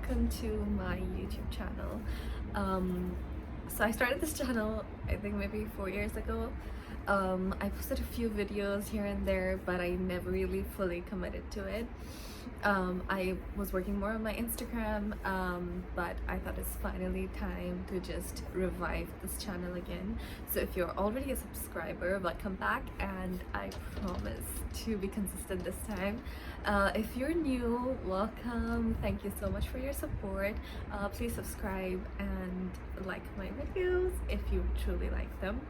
welcome to my YouTube channel. So I started this channel I think maybe 4 years ago. I posted a few videos here and there, but I never really fully committed to it. I was working more on my Instagram, but I thought it's finally time to just revive this channel again. So if you're already a subscriber, welcome back, and I promise to be consistent this time. If you're new, welcome. Thank you so much for your support. Please subscribe and like my videos if you truly like them.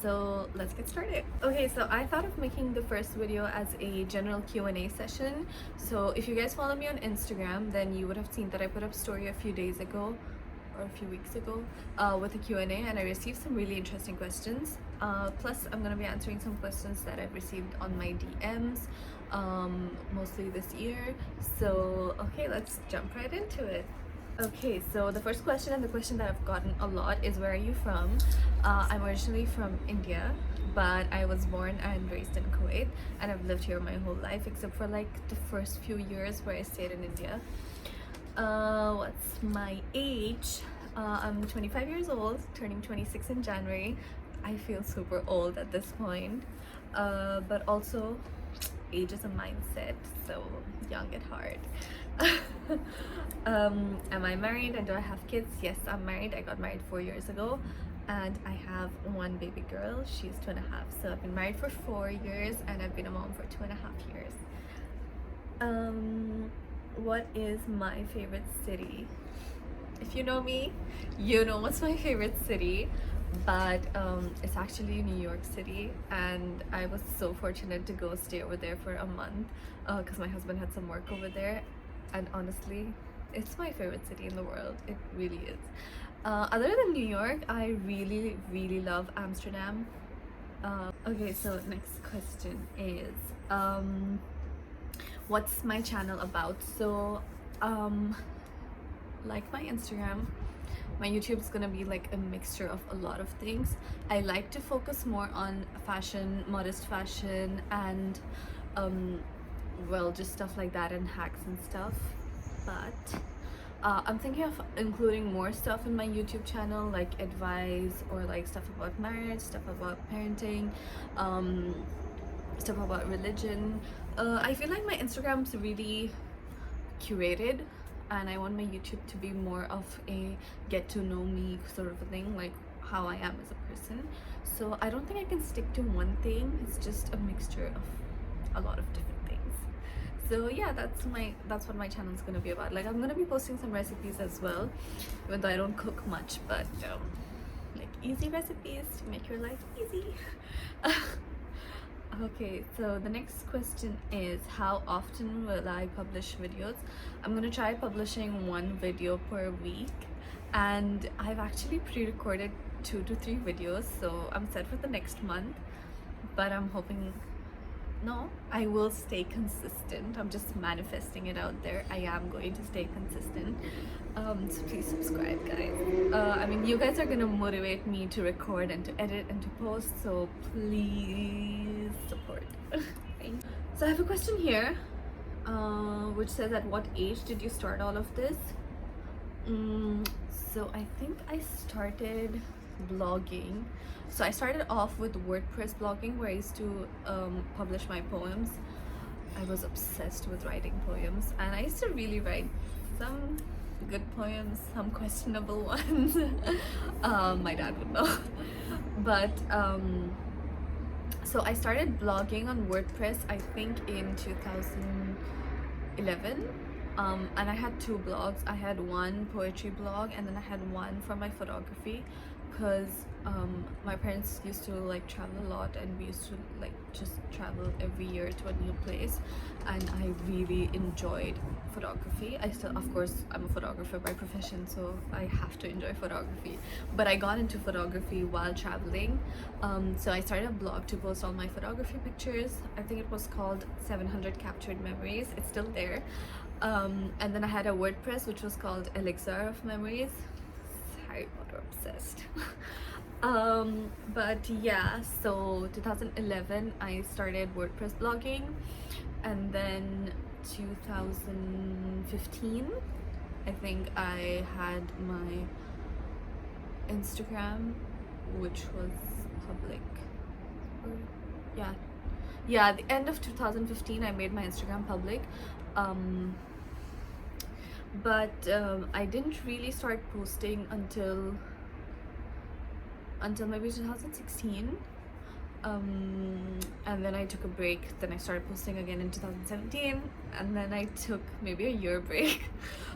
So let's get started. Okay, so I thought of making the first video as a general Q&A session. So if you guys follow me on Instagram, then you would have seen that I put up a story a few days ago or a few weeks ago with a Q&A, and I received some really interesting questions. Plus I'm gonna be answering some questions that I've received on my DMs mostly this year. So okay, let's jump right into it. Okay, so the first question, and the question that I've gotten a lot, is where are you from? I'm originally from India, but I was born and raised in Kuwait, and I've lived here my whole life except for like the first few years where I stayed in India. What's my age? I'm 25 years old, turning 26 in January. I feel super old at this point, but also age is a mindset, so young at heart. Am I married and do I have kids? Yes, I'm married. I got married 4 years ago, and I have one baby girl. She's 2.5. So I've been married for 4 years, and I've been a mom for 2.5 years. What is my favorite city? If you know me, you know what's my favorite city. But it's actually New York City, and I was so fortunate to go stay over there for a month because my husband had some work over there, and honestly it's my favorite city in the world. It really is. Other than New York, I really love Amsterdam. Okay, so next question is what's my channel about? So like my Instagram, my YouTube is gonna be like a mixture of a lot of things. I like to focus more on fashion, modest fashion, and well, just stuff like that, and hacks and stuff. But I'm thinking of including more stuff in my YouTube channel, like advice, or like stuff about marriage, stuff about parenting, stuff about religion. I feel like my Instagram's really curated, and I want my YouTube to be more of a get to know me sort of a thing, like how I am as a person. So I don't think I can stick to one thing. It's just a mixture of a lot of different things. So yeah, that's what my channel is gonna be about. Like, I'm gonna be posting some recipes as well, even though I don't cook much, but like easy recipes to make your life easy. Okay, so the next question is how often will I publish videos? I'm gonna try publishing one video per week, and I've actually pre-recorded 2 to 3 videos, so I'm set for the next month. But I'm hoping, no, I will stay consistent. I'm just manifesting it out there. I am going to stay consistent. So please subscribe, guys. I mean, you guys are gonna motivate me to record and to edit and to post, so please support. Thank you. So I have a question here, which says, at what age did you start all of this? So I think I started blogging. So I started off with WordPress blogging, where I used to publish my poems. I was obsessed with writing poems, and I used to really write some good poems, some questionable ones. My dad would know. But so I started blogging on WordPress I think in 2011. And I had 2 blogs. I had one poetry blog, and then I had one for my photography, because my parents used to like travel a lot, and we used to like just travel every year to a new place, and I really enjoyed photography. I still, of course, I'm a photographer by profession, so I have to enjoy photography, but I got into photography while traveling. So I started a blog to post all my photography pictures. I think it was called 700 Captured Memories. It's still there. And then I had a WordPress which was called Elixir of Memories. Harry Potter obsessed. But yeah, so 2011 I started WordPress blogging, and then 2015 I think I had my Instagram, which was public. Yeah, yeah. At the end of 2015, I made my Instagram public. Um, but I didn't really start posting until maybe 2016. And then I took a break. Then I started posting again in 2017, and then I took maybe a year break,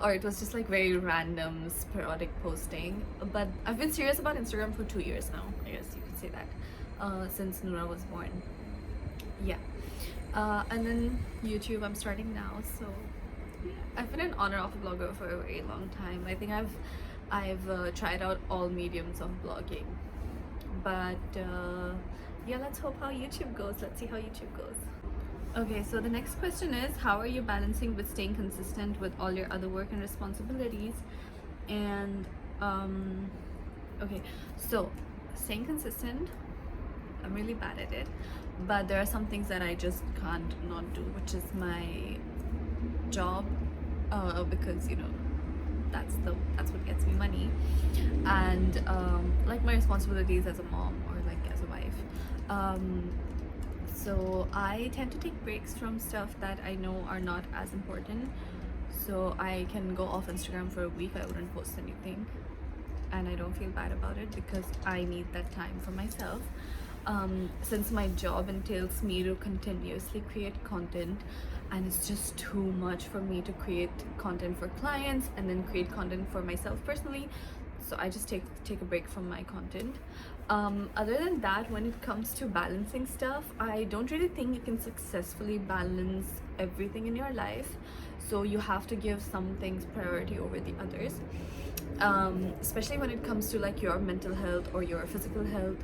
or it was just like very random, sporadic posting. But I've been serious about Instagram for 2 years now. I guess you could say that, since Noura was born. Yeah. And then YouTube, I'm starting now. So yeah, I've been an on and off blogger for a very long time. I think I've tried out all mediums of blogging, but yeah, let's hope how YouTube goes. Let's see how YouTube goes. Okay, so the next question is, how are you balancing with staying consistent with all your other work and responsibilities? And okay, so staying consistent, I'm really bad at it, but there are some things that I just can't not do, which is my job, because that's what gets me money, and like my responsibilities as a mom or like as a wife. So I tend to take breaks from stuff that I know are not as important. So I can go off Instagram for a week, I wouldn't post anything, and I don't feel bad about it because I need that time for myself. Since my job entails me to continuously create content, and it's just too much for me to create content for clients and then create content for myself personally, so I just take a break from my content. Other than that, when it comes to balancing stuff, I don't really think you can successfully balance everything in your life, so you have to give some things priority over the others, especially when it comes to like your mental health or your physical health.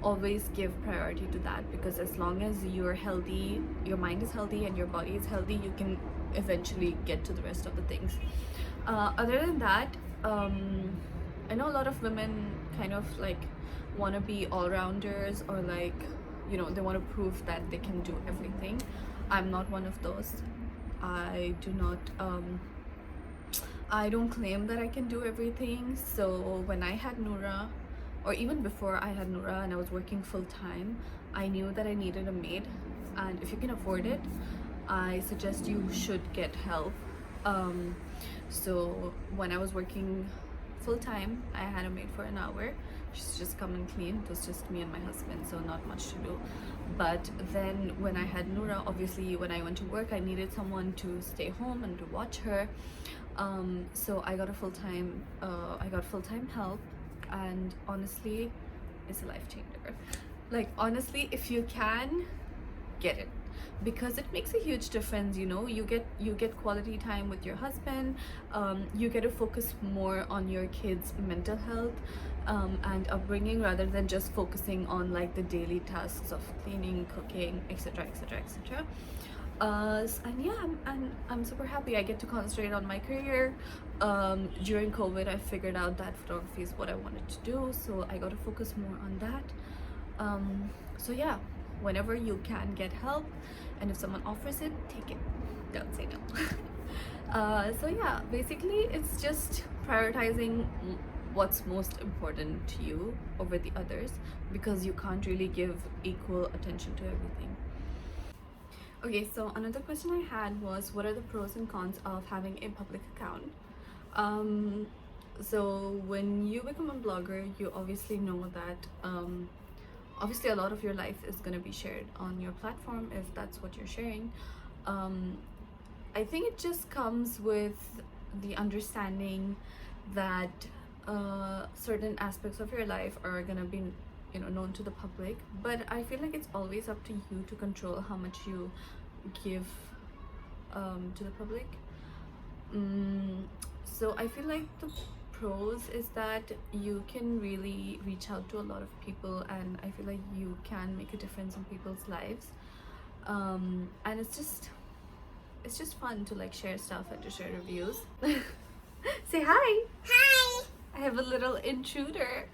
Always give priority to that, because as long as you're healthy, your mind is healthy and your body is healthy, you can eventually get to the rest of the things. Other than that, I know a lot of women kind of like want to be all-rounders, or like they want to prove that they can do everything. I'm not one of those. I do not I don't claim that I can do everything. So when I had Noura, or even before I had Noura and I was working full-time, I knew that I needed a maid, and if you can afford it, I suggest you should get help. So when I was working full-time, I had a maid for an hour. She's just come and clean. It was just me and my husband, so not much to do. But then when I had Noura, obviously when I went to work, I needed someone to stay home and to watch her. So I got full-time help, and honestly, it's a life changer. Like, honestly, if you can, get it, because it makes a huge difference. You get quality time with your husband. You get to focus more on your kids' mental health and upbringing, rather than just focusing on like the daily tasks of cleaning, cooking, etc, etc, etc. And yeah, I'm super happy I get to concentrate on my career. During COVID, I figured out that photography is what I wanted to do, so I got to focus more on that. So yeah, whenever you can get help, and if someone offers it, take it. Don't say no. So yeah, basically it's just prioritizing what's most important to you over the others, because you can't really give equal attention to everything. Okay, so another question I had was, what are the pros and cons of having a public account? So when you become a blogger, you obviously know that obviously a lot of your life is going to be shared on your platform, if that's what you're sharing. I think it just comes with the understanding that certain aspects of your life are going to be known to the public, but I feel like it's always up to you to control how much you give to the public. So I feel like the pros is that you can really reach out to a lot of people, and I feel like you can make a difference in people's lives. And it's just fun to like share stuff and to share reviews. Say hi. Hi. I have a little intruder.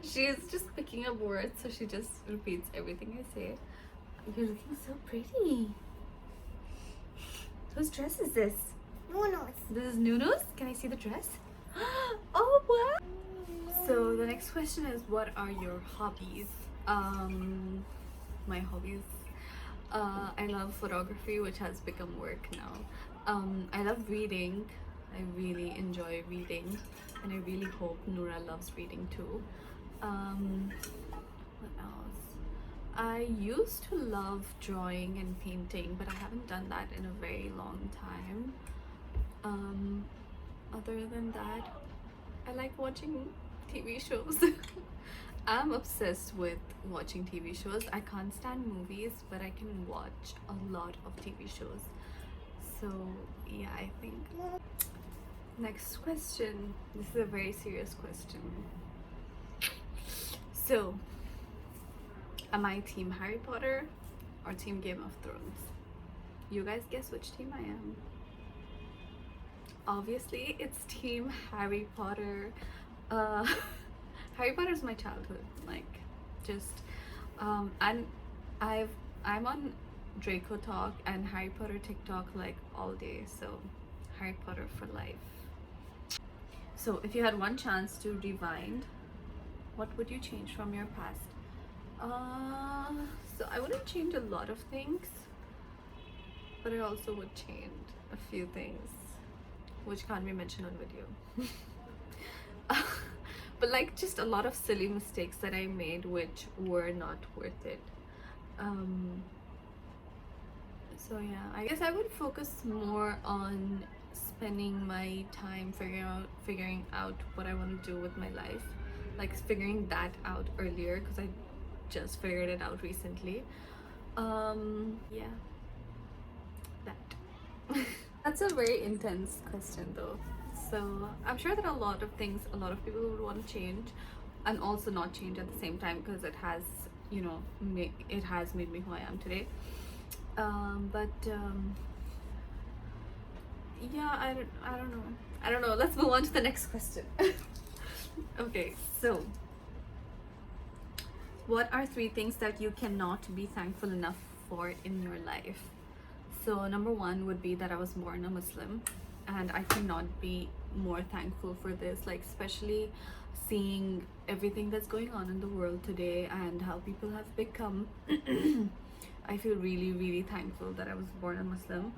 She's just picking up words, so she just repeats everything I say. You're looking so pretty. Whose dress is this? Nuno's. This is Nuno's? Can I see the dress? Oh wow! So the next question is, what are your hobbies? My hobbies. I love photography, which has become work now. I love reading. I really enjoy reading, and I really hope Noura loves reading too. What else? I used to love drawing and painting, but I haven't done that in a very long time. Other than that, I like watching TV shows. I'm obsessed with watching TV shows. I can't stand movies, but I can watch a lot of TV shows. So yeah, I think. Next question. This is a very serious question. So, am I team Harry Potter or team Game of Thrones? You guys guess which team I am. Obviously, it's team Harry Potter. Harry Potter is my childhood. Like, just and I'm on Draco Talk and Harry Potter TikTok like all day. So, Harry Potter for life. So, if you had one chance to rewind, what would you change from your past? So I wouldn't change a lot of things, but I also would change a few things which can't be mentioned on video. But like just a lot of silly mistakes that I made which were not worth it. So yeah, I guess I would focus more on spending my time figuring out what I want to do with my life, like figuring that out earlier, because I just figured it out recently. Yeah, that. That's a very intense question though. So I'm sure that a lot of things a lot of people would want to change and also not change at the same time, because it has, you know, it has made me who I am today. Yeah, I don't know. Let's move on to the next question. Okay, so what are 3 things that you cannot be thankful enough for in your life? So number 1 would be that I was born a Muslim, and I cannot be more thankful for this, like especially seeing everything that's going on in the world today and how people have become. I feel really thankful that I was born a Muslim.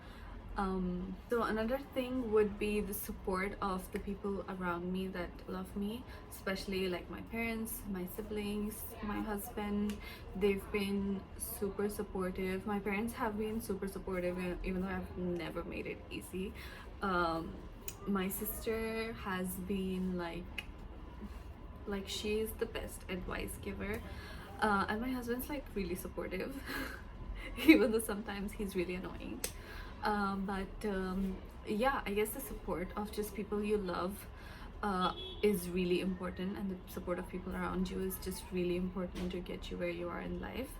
So another thing would be the support of the people around me that love me, especially like my parents, my siblings, my husband. They've been super supportive. My parents have been super supportive, even though I've never made it easy. My sister has been like she's the best advice giver, and my husband's like really supportive. Even though sometimes he's really annoying. Yeah, I guess the support of just people you love is really important, and the support of people around you is just really important to get you where you are in life.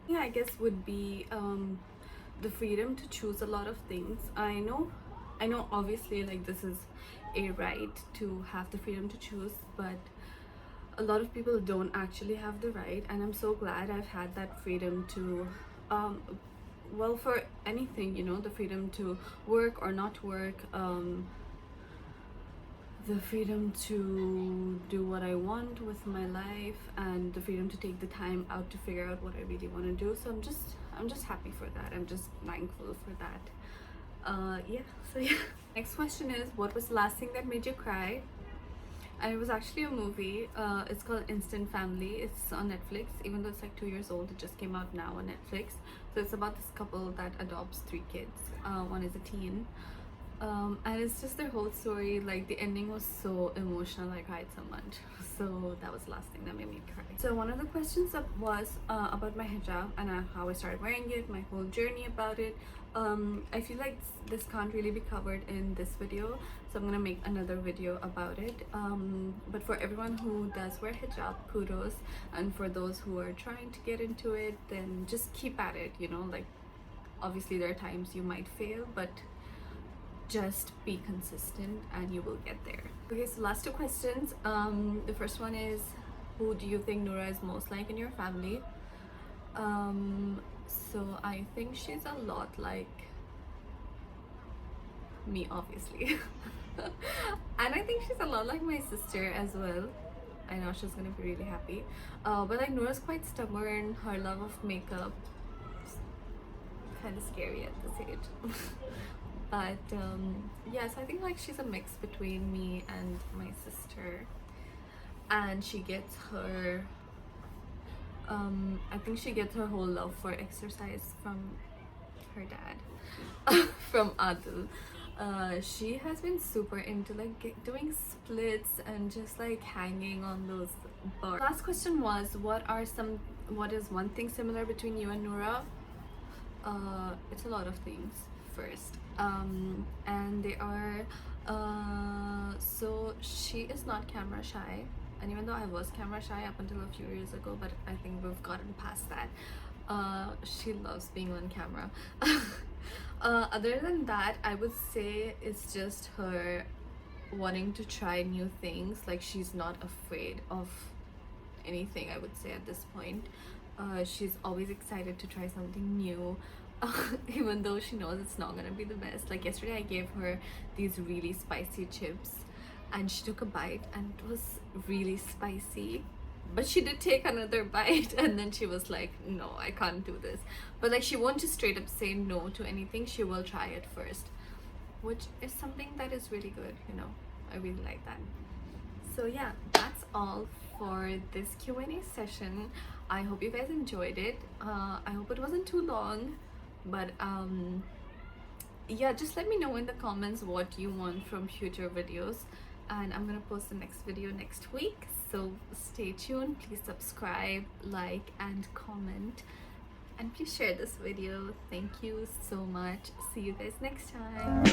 Yeah, I guess would be the freedom to choose a lot of things. I know obviously like this is a right to have the freedom to choose, but a lot of people don't actually have the right, and I'm so glad I've had that freedom to well, for anything, you know, the freedom to work or not work, the freedom to do what I want with my life, and the freedom to take the time out to figure out what I really want to do. So I'm just happy for that. I'm just thankful for that. Yeah, so yeah. Next question is, what was the last thing that made you cry? And it was actually a movie. It's called Instant Family. It's on Netflix. Even though it's like 2 years old, it just came out now on Netflix. So it's about this couple that adopts 3 kids. One is a teen, and it's just their whole story. Like the ending was so emotional. I cried so much. So that was the last thing that made me cry. So one of the questions was about my hijab and how I started wearing it, my whole journey about it. I feel like this can't really be covered in this video, so I'm gonna make another video about it. But for everyone who does wear hijab, kudos, and for those who are trying to get into it, then just keep at it, you know. Like obviously there are times you might fail, but just be consistent and you will get there. Okay, so last 2 questions. The first one is, who do you think Noura is most like in your family? So I think she's a lot like me, obviously. And I think she's a lot like my sister as well. I know she's gonna be really happy. But like Nora's quite stubborn. Her love of makeup kind of scary at this age. But yes, I think like she's a mix between me and my sister, and she gets her I think she gets her whole love for exercise from her dad. From Adil. She has been super into like doing splits and just like hanging on those bars. Last question was, what is one thing similar between you and Noura? It's a lot of things. First, and they are so she is not camera shy, and even though I was camera shy up until a few years ago, but I think we've gotten past that. She loves being on camera. Other than that, I would say it's just her wanting to try new things. Like, she's not afraid of anything, I would say, at this point. She's always excited to try something new. Even though she knows it's not gonna be the best. Like yesterday I gave her these really spicy chips and she took a bite and it was really spicy, but she did take another bite and then she was like, no, I can't do this. But like, she won't just straight up say no to anything. She will try it first, which is something that is really good, you know. I really like that. So yeah, that's all for this Q&A session. I hope you guys enjoyed it. I hope it wasn't too long, but yeah, just let me know in the comments what you want from future videos, and I'm gonna post the next video next week, so stay tuned. Please subscribe, like, and comment, and please share this video. Thank you so much. See you guys next time.